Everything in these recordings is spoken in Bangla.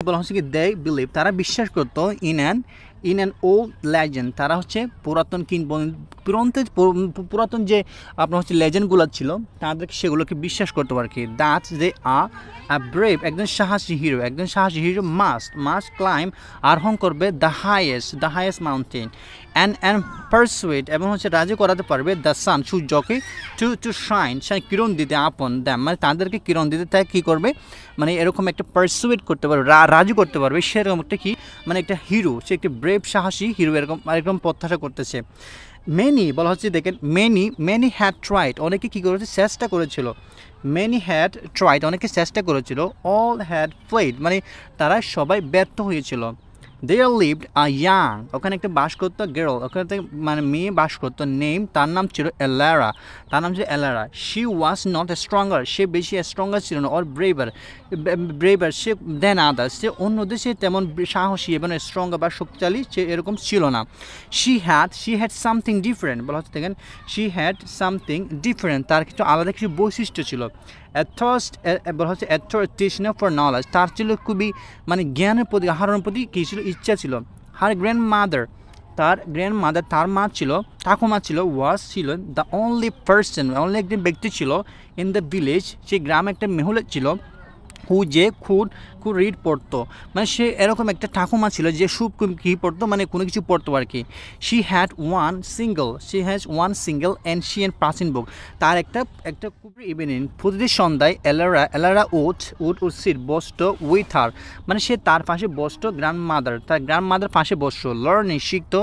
বলা হচ্ছে কি দে বিলিভ তারা বিশ্বাস করতো ইন অ্যান ওল্ড লেজেন্ড তারা হচ্ছে পুরাতন পুরাতন যে আপনার হচ্ছে লেজেন্ডগুলো ছিল তাদেরকে সেগুলোকে বিশ্বাস করতে পারে কি দ্যাট দে আর ব্রেভ একজন সাহসী হিরো মাস্ট ক্লাইম আরোহণ করবে the highest mountain and pursuit এবং হচ্ছে রাজি করাতে পারবে দ্য সান সূর্যকে টু শাইন কিরণ দিতে আপন দ্যাম মানে তাদেরকে কিরণ দিতে তাই কী করবে মানে এরকম একটা পারসুয়েট করতে পারবে রাজি করতে পারবে সেরকম একটা কি মানে একটা হিরো সে একটি ব্রেভ সাহসী হিরো এরকম প্রত্যাশা করতেছে মেনি বলা হচ্ছে দেখেন মেনি হ্যাড ট্রাইড অনেকে কী করেছে চেষ্টা করেছিল মেনি হ্যাড ট্রাইড অনেকে চেষ্টা করেছিল অল হ্যাড ফ্লেড মানে তারা সবাই ব্যর্থ হয়েছিল দেয়ার লিভড ইয়াং ওখানে একটা বাস করতো গার্ল ওখানে মানে মেয়ে বাস করতো নেম তার নাম ছিল Elara she was not stronger সে বেশি স্ট্রঙ্গার ছিল না অর ব্রেভার সে দেন আদার্স সে অন্যদের সে তেমন সাহসী এবং স্ট্রঙ্গার বা শক্তিশালী সে এরকম ছিল না শি হ্যাড সামথিং ডিফারেন্ট বলা হচ্ছে দেখেন শি হ্যাড সামথিং ডিফারেন্ট তার কিছু আলাদা কিছু বৈশিষ্ট্য ছিল বলা হচ্ছে অ্যাথরিটেশন ফর নলেজ তার ছিল খুবই মানে জ্ঞানের প্রতি আহরণের প্রতি কী ছিল ইচ্ছা ছিল হার গ্র্যান্ড মাদার তার মা ছিল ঠাকুমা ছিল ছিল দ্য অনলি একজন ব্যক্তি ছিল ইন দ্য ভিলেজ সেই গ্রামে একটা মহিলা ছিল খুদ রিড পড়তো মানে সে এরকম একটা ঠাকুমা ছিল যে কী পড়তো মানে কোনো কিছু পড়তো আর কি she has one single and প্রাচীন বুক তার একটা খুব ইভিনিং প্রতিদিন সন্ধ্যায় এলারা সিট বসত উইথ হার মানে সে তার পাশে বসত তার গ্র্যান্ড মাদার পাশে বসতো লার্নিং শিখতো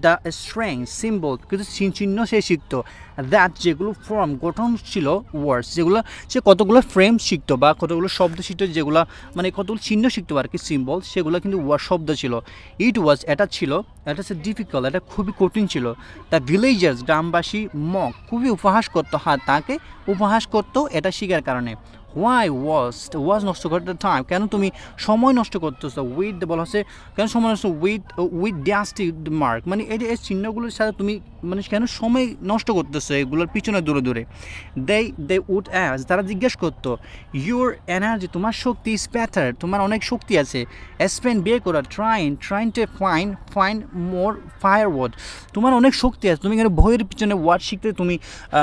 দ্য স্ট্রেংথ সিম্বল কিছু চিহ্ন সে শিখতো দ্যাট যেগুলো ফর্ম গঠন ছিল ওয়ার্ডস যেগুলো সে কতগুলো ফ্রেম শিখতো বা কতগুলো শব্দ শিখতো যেগুলো মানে কতগুলো চিহ্ন শিখতো আর কি সিম্বল সেগুলো কিন্তু শব্দ ছিল এটা হচ্ছে ডিফিকাল্ট এটা খুবই কঠিন ছিল দ্য ভিলেজার্স গ্রামবাসী খুবই উপহাস করতো তাকে উপহাস করতো এটা শিখার কারণে হোয়াই ওয়াজ নষ্ট করতে টাইম কেন তুমি সময় নষ্ট করতেছো বলা হচ্ছে কেন সময় নষ্ট উইথ ড্যাস্টি মার্ক মানে এই চিহ্নগুলোর সাথে তুমি মানে কেন সময় নষ্ট করতেছো এগুলোর পিছনে দূরে দে উড অ্যাজ তারা জিজ্ঞেস করতো ইউর এনার্জি তোমার শক্তি ইজ বেটার তোমার অনেক শক্তি আছে স্পেন্ড বের করা ট্রাইন টু ফাইন্ড মোর ফায়ারওয়ার্ড তোমার অনেক শক্তি আছে তুমি কেন বইয়ের পিছনে ওয়ার্ড শিখতে তুমি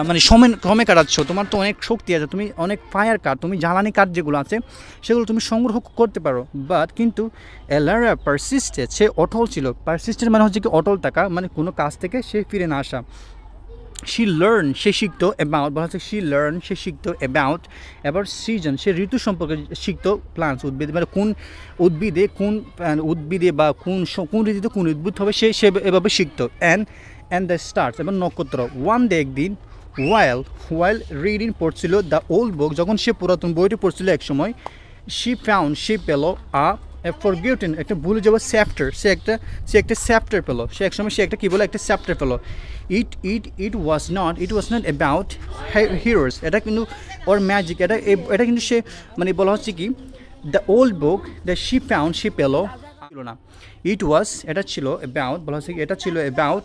মানে সময় কাটাচ্ছ তোমার তো অনেক শক্তি আছে তুমি অনেক ফায়ার কাট তুমি জ্বালানি কাঠ যেগুলো আছে সেগুলো তুমি সংগ্রহ করতে পারো বাট কিন্তু এলারা পারসিস্টেড সে অটল ছিল পারসিস্টেড মানে হচ্ছে কি অটল থাকা মানে কোনো কাজ থেকে সে ফিরে না আসা সে শিখতো অ্যাবাউট বলা হচ্ছে সে শিখতো অ্যাবাউট সিজন সে ঋতু সম্পর্কে শিখতো প্লান্টস উদ্ভিদ মানে কোন উদ্ভিদে বা কোন ঋতুতে কোন উদ্ভিদ হবে সে এভাবে শিখতো অ্যান্ড দ্য স্টার্স এবং নক্ষত্র ওয়ান ডে একদিন while রিডিং পড়ছিল দ্য ওল্ড বুক যখন সে পুরাতন বইটি পড়ছিল এক সময় সে পেল ফরগেটেন একটা ভুলে যাওয়া চ্যাপ্টার সে একটা চ্যাপ্টার পেলো সে একসময় সে একটা কী বলে একটা চ্যাপ্টার পেলো ইট ওয়াজ নট অ্যাবাউট হিরোস এটা কিন্তু ওর ম্যাজিক এটা কিন্তু সে মানে বলা হচ্ছে কি দ্য ওল্ড বুক দ্য সে পেলো ছিল না এটা ছিল অ্যাবাউট বলা হচ্ছে এটা ছিল অ্যাবাউট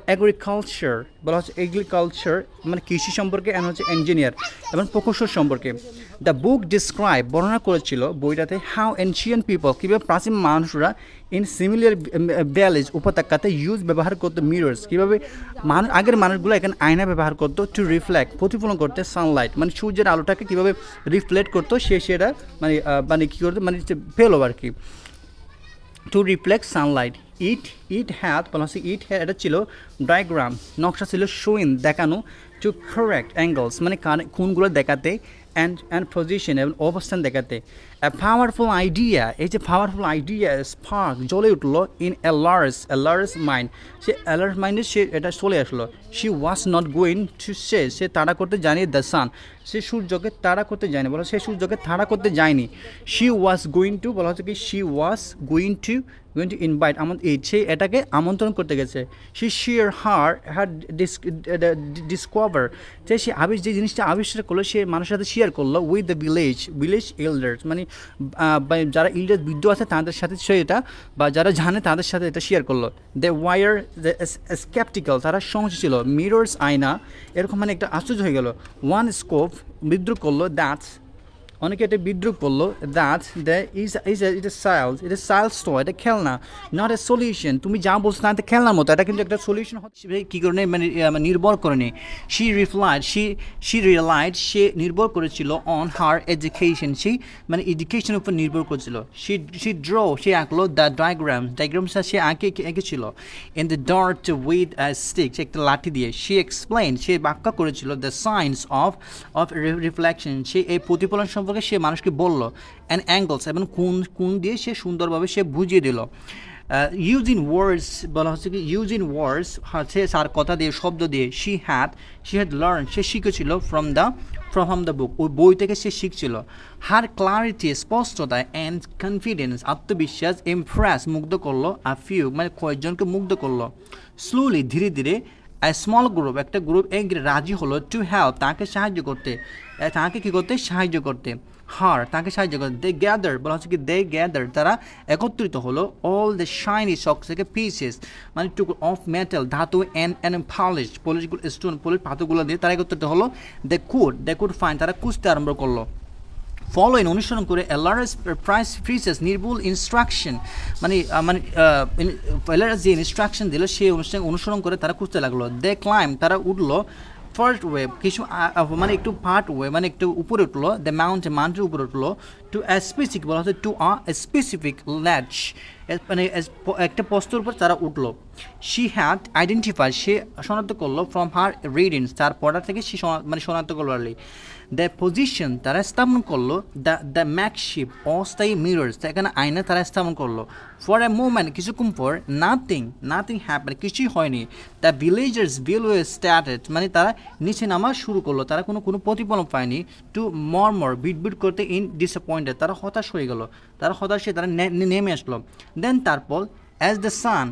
এগ্রিকালচার বলা হচ্ছে এগ্রিকালচার মানে কৃষি সম্পর্কে এবং হচ্ছে ইঞ্জিনিয়ার এবং প্রকৌশল সম্পর্কে দ্য বুক ডিসক্রাইব বর্ণনা করেছিল বইটাতে হাউ এনশিয়ান পিপল কীভাবে প্রাচীন মানুষরা ইন সিমিলার ভ্যালিজ উপত্যকাতে ব্যবহার করতো মিরর্স কীভাবে আগের মানুষগুলো এখানে আয়না ব্যবহার করতো টু রিফ্লেক্ট প্রতিফলন করতে সানলাইট মানে সূর্যের আলোটাকে কীভাবে রিফ্লেক্ট করতো সেটা মানে কী করতো মানে পেলো আর কি two reflect Sunlight it had বলা হচ্ছে এটা ছিল ডায়াগ্রাম নকশা ছিল শোইন দেখানো টু কারেক্ট অ্যাঙ্গেলস মানে কোনগুলো দেখাতে অ্যান্ড পজিশন এবং অবস্থান দেখাতে পাওয়ারফুল আইডিয়া এই যে পাওয়ারফুল আইডিয়া স্পার্ক জ্বলে উঠলো ইন এলার্স মাইন্ড মাইন্ডে সে এটা চলে আসলো she was not going to say তাড়া করতে যায়নি দ্য সান সে সূর্যকে তাড়া করতে যায়নি বলা সে সূর্যকে তাড়া করতে যায়নি শি ওয়াজ গোয়িং টু বলা হচ্ছে কি she was going to invite সে এটাকে আমন্ত্রণ করতে গেছে হার ডিসকভার সে যে জিনিসটা আবিষ্কার করলো সে মানুষের সাথে শেয়ার করলো উইথ দ্য ভিলেজ এল্ডার্স মানে যারা ইল্ডার বৃদ্ধ আছে তাদের সাথে সে এটা বা যারা জানে তাদের সাথে এটা শেয়ার করলো দ্য স্কেপটিক্যাল তারা সংশয় ছিল মিরর্স আয়না এরকম মানে একটা আশ্চর্য হয়ে গেল ওয়ান স্কোপ বিদ্রুপ করলো দ্যাটস অনেকে এটা বিদ্রুপ করলো that the is a child's toy, এটা খেলনা, নট এ সলিউশন। তুমি যা বলছো না, এটা খেলনার মতো, এটা কিন্তু একটা সলিউশন হচ্ছে কী করে মানে নির্ভর করে নি। শি রিপ্লাইড, শি রিয়েলাইড, সে নির্ভর করেছিল অন হার এডুকেশন, সেই মানে এডুকেশনের উপর নির্ভর করেছিল। সে সে আঁকলো দ্য ডায়াগ্রামসটা সে এঁকেছিল in the dirt with stick, সে একটা লাঠি দিয়ে। সে এক্সপ্লেইন, সে ব্যাখ্যা করেছিল দ্য সায়েন্স অফ রিফ্লেকশন, সে এই প্রতিফলন সম্পর্কে সে মানুষকে বলল, অ্যান্ড অ্যাঙ্গলস এবং কোণ দিয়ে সে সুন্দরভাবে সে বুঝিয়ে দিল। ইউজিং ওয়ার্ডস বলা হচ্ছে কি, ইউজিং ওয়ার্ডস হচ্ছে তার কথা দিয়ে, শব্দ দিয়ে। শি হ্যাড লার্ন, সে শিখেছিল ফ্রম দ্য বুক, ওই বই থেকে সে শিখছিল। হার ক্লারিটি, স্পষ্টতা, অ্যান্ড কনফিডেন্স, আত্মবিশ্বাস, ইমপ্রেস, মুগ্ধ করলো, মানে কয়েকজনকে মুগ্ধ করলো। স্লোলি, ধীরে ধীরে, স্মল গ্রুপ, একটা গ্রুপ রাজি হলো টু হেল্প, তাকে সাহায্য করতে, তাকে কী করতে, সাহায্য করতে। হার, তাকে সাহায্য করতে। দে গ্যাদার বলা হচ্ছে কি, দে গ্যাদার, তারা একত্রিত হলো। অল দ্য শাইনি শক্স থেকে পিসেস, মানে টুকরো অফ মেটাল, ধাতু, অ্যান্ড পলিশগুলো স্টোন, পলিশ পাথরগুলো দিয়ে তারা একত্রিত হলো। দে কুড ফাইন্ড, তারা খুঁজতে আরম্ভ করলো। ফলোইন, অনুসরণ করে, এ লার্জ প্রাইস ফ্রিসেস, নির্ভুল ইনস্ট্রাকশন, যে ইনস্ট্রাকশন দিল সেই অনুসরণ করে তারা খুঁজতে লাগলো। দে ক্লাইম, তারা উঠলো। ফার্স্ট ওয়েভ, কিছু মানে একটু পার্ট ওয়ে, মানে একটু উপরে উঠলো। দ্য মাউন্টের উপরে উঠলো। টু স্পেসিফিক বলা হচ্ছে টু স্পেসিফিক ল্যাচ, মানে একটা পোস্টের উপর তারা উঠলো। শি হ্যাড আইডেন্টিফাই, সে শনাক্ত করলো। ফ্রম হার রিডিংস, তার পড়া থেকে সে মানে শনাক্ত করলো। দ্য পজিশন, তারা স্থাপন করলো। দ্য ম্যাকশিপ, অস্থায়ী মিরর্স, এখানে আয়না তারা স্থাপন করলো। ফর এ মোমেন্ট, কিছুক্ষণ পর, নাথিং হ্যাপেন, কিছুই হয়নি। দ্য ভিলেজার্স স্টার্টেড, মানে তারা নিচে নামা শুরু করলো, তারা কোনো প্রতিফলন পায়নি। টু মর বিট করতে, ইন ডিসঅ্যাপয়েন্টেড, তারা হতাশ হয়ে গেল, তারা হতাশ হয়ে তারা নেমে আসলো। দেন তারপর, অ্যাজ দ্য সান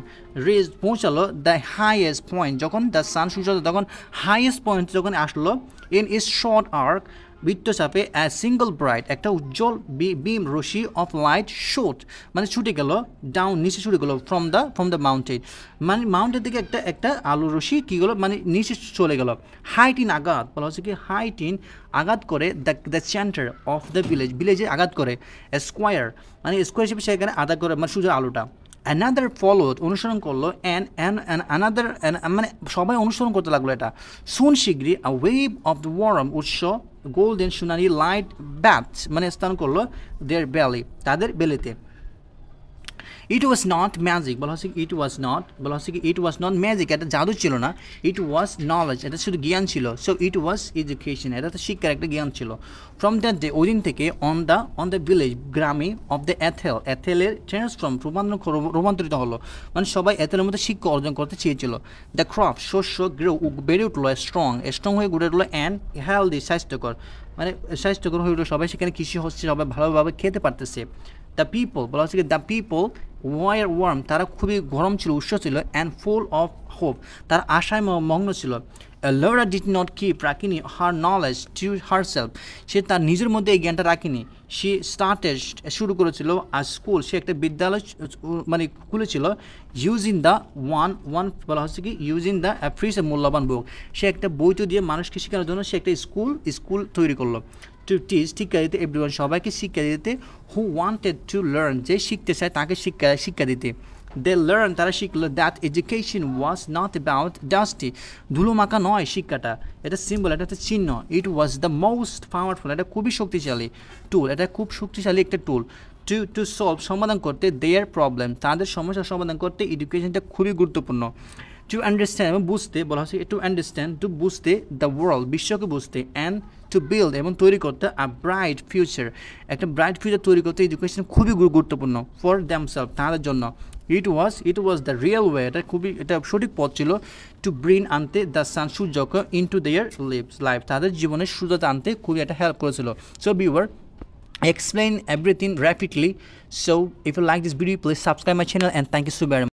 রেজ পৌঁছালো দ্য হাইয়েস্ট পয়েন্ট, যখন দ্য সান সূর্য তখন হাইয়েস্ট পয়েন্ট যখন আসলো, ইন ইস শর্ট আর্ক, বৃত্তচাপে, অ্যাজ সিঙ্গল ব্রাইট, একটা উজ্জ্বল বিম রশি অফ লাইট শোট, মানে ছুটে গেল ডাউন, নিচে ছুটে গেল ফ্রম দ্য মাউন্টেন, মানে মাউন্টেন থেকে একটা আলু রশি কী গেলো, মানে নিচে চলে গেল। হাইট ইন আঘাত বলা হচ্ছে কি, হাইট ইন আঘাত করে, দ্য সেন্টার অফ দ্য ভিলেজে আঘাত করে। স্কোয়ার, মানে স্কোয়ার হিসেবে সেখানে আঘাত করে, মানে সূর্যের আলোটা। অ্যানাদার ফলোড, অনুসরণ করলো। অ্যানাদার, মানে সবাই অনুসরণ করতে লাগলো এটা। সুন, শীঘ্রই, আ ওয়েভ অফ দ্য ওয়ার্ম, উৎস, গোল্ডেন, সোনালি, লাইট, ব্যাথ, মানে স্থান করলো দেয়ার বেলি, তাদের বেলিতে। ইট ওয়াজ নট ম্যাজিক বলা হচ্ছে, ইট ওয়াজ নট ম্যাজিক, এটা জাদু ছিল না। ইট ওয়াজ নলেজ, এটা শুধু জ্ঞান ছিল। সো ইট ওয়াজ এডুকেশন, এটা তো শিক্ষার একটা জ্ঞান ছিল। ফ্রম দ্যাট ডে, ওই দিন থেকে, অন দ্য ভিলেজ, গ্রামে, অফ দ্য এথেলের ট্রান্সফর্ম, রূপান্তরিত হলো, মানে সবাই এথেলের মধ্যে শিক্ষা অর্জন করতে চেয়েছিল। দ্য ক্রপ, শস্য, বেড়ে উঠলো। স্ট্রং হয়ে গড়ে উঠলো। অ্যান্ড হেলদি, স্বাস্থ্যকর, মানে স্বাস্থ্যকর হয়ে উঠলো, সবাই সেখানে কৃষি হচ্ছে, সবাই ভালোভাবে খেতে পারতেছে। দ্য পিপল বলা হচ্ছে দ্য পিপল ওয়ার ওয়ার্ম, তারা খুবই গরম ছিল, উৎস ছিল। অ্যান্ড ফুল অফ হোপ, তার আশায় মগ্ন ছিল। লরা ডিড নট কিপ, রাখিনি, হার নলেজ টু হারসেলফ, সে তার নিজের মধ্যে এই জ্ঞানটা রাখিনি। সে স্টার্টেড, শুরু করেছিল। আর স্কুল, সে একটা বিদ্যালয় মানে খুলেছিল। ইউজিং দ্য ওয়ান বলা হচ্ছে কি, ইউজিং দ্য ফ্রিজ, মূল্যবান বুক, সে একটা বইটি দিয়ে মানুষকে শেখানোর জন্য সে একটা স্কুল তৈরি করলো। টু টিচ, শিক্ষা দিতে, এভরিওয়ান, সবাইকে শিক্ষা দিতে। হু ওয়ান্টেড টু লার্ন, যে শিখতে চায় তাকে শিক্ষা দিতে। দে লার্ন, তারা শিখলো। That education was not about dusty, ধুলোমাখা নয় শিক্ষাটা, এটা সিম্বল, এটা হচ্ছে চিহ্ন। It was the most powerful, এটা খুবই শক্তিশালী টুল, এটা খুব শক্তিশালী একটা টুল। টু সলভ, সমাধান করতে। দেয়ার প্রবলেম, তাদের সমস্যার সমাধান করতে এডুকেশনটা খুবই গুরুত্বপূর্ণ। টু আন্ডারস্ট্যান্ড, এবং বুঝতে বলা হচ্ছে, টু আন্ডারস্ট্যান্ড, টু বুঝতে, দ্য ওয়ার্ল্ড, বিশ্বকে বুঝতে। অ্যান্ড টু বিল্ড, এবং তৈরি করতে, আ ব্রাইট ফিউচার, একটা ব্রাইট ফিউচার তৈরি করতে এডুকেশন খুবই গুরুত্বপূর্ণ। ফর দ্যামসেলফ, তাদের জন্য। ইট ওয়াজ দ্য রিয়েল ওয়ে, এটা সঠিক পথ ছিল। টু ব্রিং, আনতে, দ্য সান, সূর্যকে, ইনটু দেয়ার লাইফ, তাদের জীবনের সূর্যতা আনতে খুবই একটা হেল্প করেছিল। So viewer, explain everything rapidly. So if you like this video, please subscribe my channel, and thank you so very much.